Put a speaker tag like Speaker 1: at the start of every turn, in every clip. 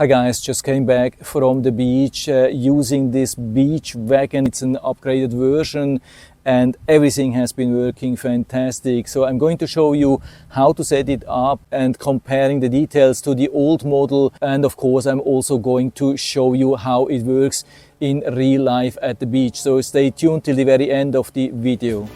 Speaker 1: Hi guys, just came back from the beach using this beach wagon. It's an upgraded version and everything has been working fantastic. So I'm going to show you how to set it up and comparing the details to the old model. And of course, I'm also going to show you how it works in real life at the beach. So stay tuned till the very end of the video.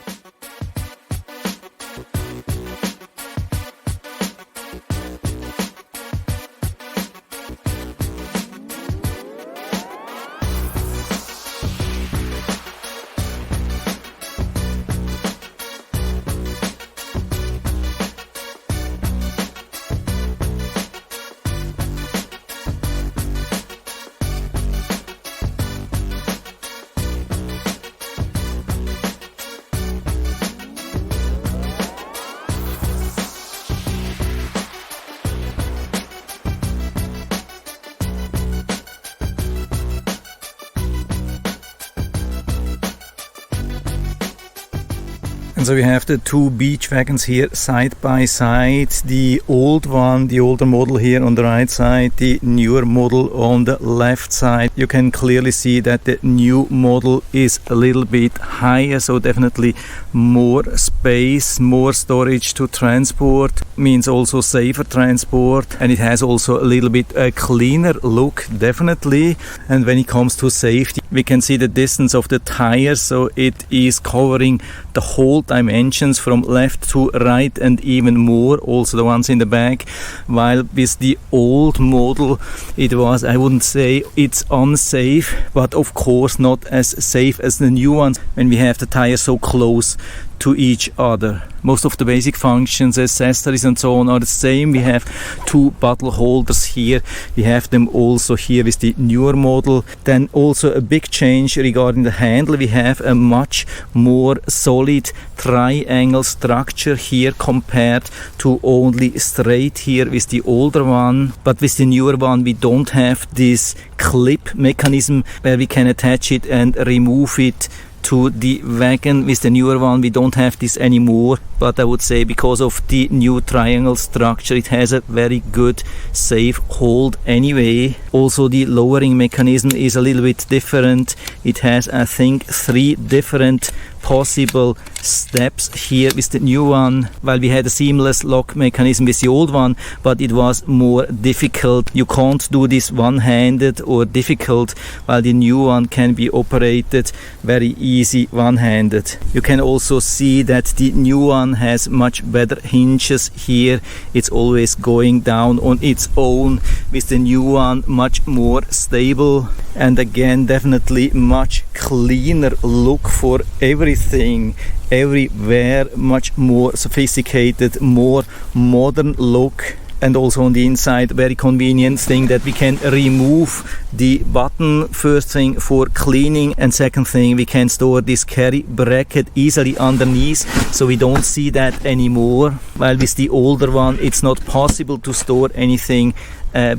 Speaker 1: And so we have the two beach wagons here side by side, the old one, the older model here on the right side, the newer model on the left side. You can clearly see that the new model is a little bit higher, so definitely more space, more storage to transport, means also safer transport, and it has also a little bit a cleaner look, definitely. And when it comes to safety, we can see the distance of the tires, so it is covering the whole dimensions from left to right and even more, also the ones in the back, while with the old model it was, I wouldn't say it's unsafe, but of course not as safe as the new ones when we have the tires so close to each other. Most of the basic functions, accessories and so on are the same. We have two bottle holders here. We have them also here with the newer model. Then also a big change regarding the handle. We have a much more solid triangle structure here compared to only straight here with the older one. But with the newer one we don't have this clip mechanism where we can attach it and remove it to the wagon. With the newer one we don't have this anymore, but I would say because of the new triangle structure it has a very good safe hold anyway. Also the lowering mechanism is a little bit different. It has, I think, 3 different possible steps here with the new one, while we had a seamless lock mechanism with the old one, but it was more difficult. You can't do this one-handed or difficult, while the new one can be operated very easy one-handed. You can also see that the new one has much better hinges here. It's always going down on its own. With the new one much more stable, and again definitely much cleaner look for everything, everywhere, much more sophisticated, more modern look. And also on the inside, very convenient thing that we can remove the button, first thing for cleaning, and second thing we can store this carry bracket easily underneath, so we don't see that anymore. While with the older one it's not possible to store anything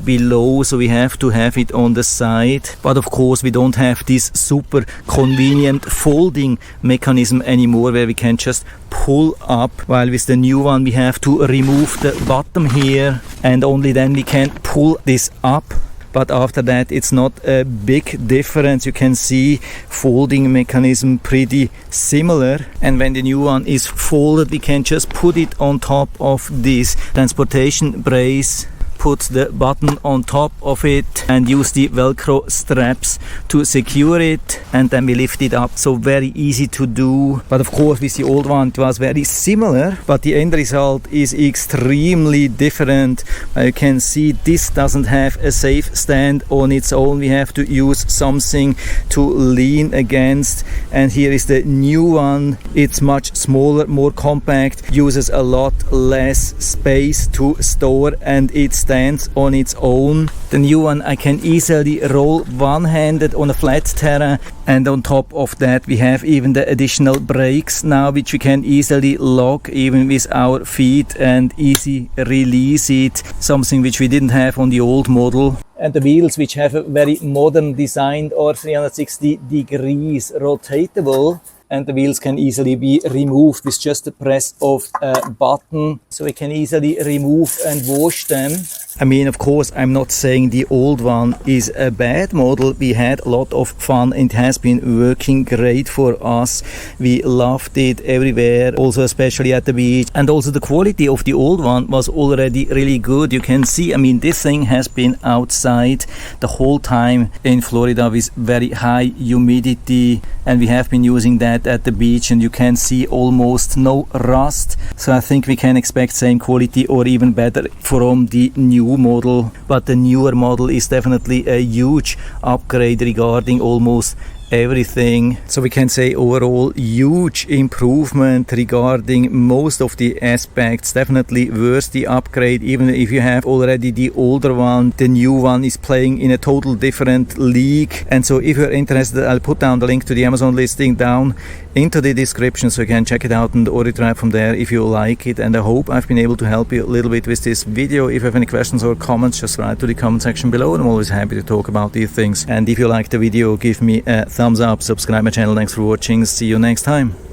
Speaker 1: below, so we have to have it on the side. But of course we don't have this super convenient folding mechanism anymore where we can just pull up, while with the new one we have to remove the bottom here and only then we can pull this up. But after that it's not a big difference. You can see folding mechanism pretty similar, and when the new one is folded we can just put it on top of this transportation brace, put the button on top of it and use the velcro straps to secure it, and then we lift it up. So very easy to do. But of course with the old one it was very similar, but the end result is extremely different. You can see this doesn't have a safe stand on its own. We have to use something to lean against, and here is the new one. It's much smaller, more compact, uses a lot less space to store, and it stands on its own. The new one I can easily roll one-handed on a flat terrain, and on top of that we have even the additional brakes now, which we can easily lock even with our feet and easy release it, something which we didn't have on the old model. And the wheels, which have a very modern design, are 360 degrees rotatable, and the wheels can easily be removed with just the press of a button. So we can easily remove and wash them. I mean, of course, I'm not saying the old one is a bad model. We had a lot of fun. It has been working great for us. We loved it everywhere, also especially at the beach. And also the quality of the old one was already really good. You can see, I mean, this thing has been outside the whole time in Florida with very high humidity, and we have been using that at the beach, and you can see almost no rust. So I think we can expect same quality or even better from the new model. But the newer model is definitely a huge upgrade regarding almost everything. So we can say overall huge improvement regarding most of the aspects. Definitely worth the upgrade. Even if you have already the older one, the new one is playing in a total different league. And so if you're interested, I'll put down the link to the Amazon listing down into the description, so you can check it out and order it right from there if you like it. And I hope I've been able to help you a little bit with this video. If you have any questions or comments, just write to the comment section below. I'm always happy to talk about these things. And if you like the video, give me a thumbs up, subscribe my channel. Thanks for watching. See you next time.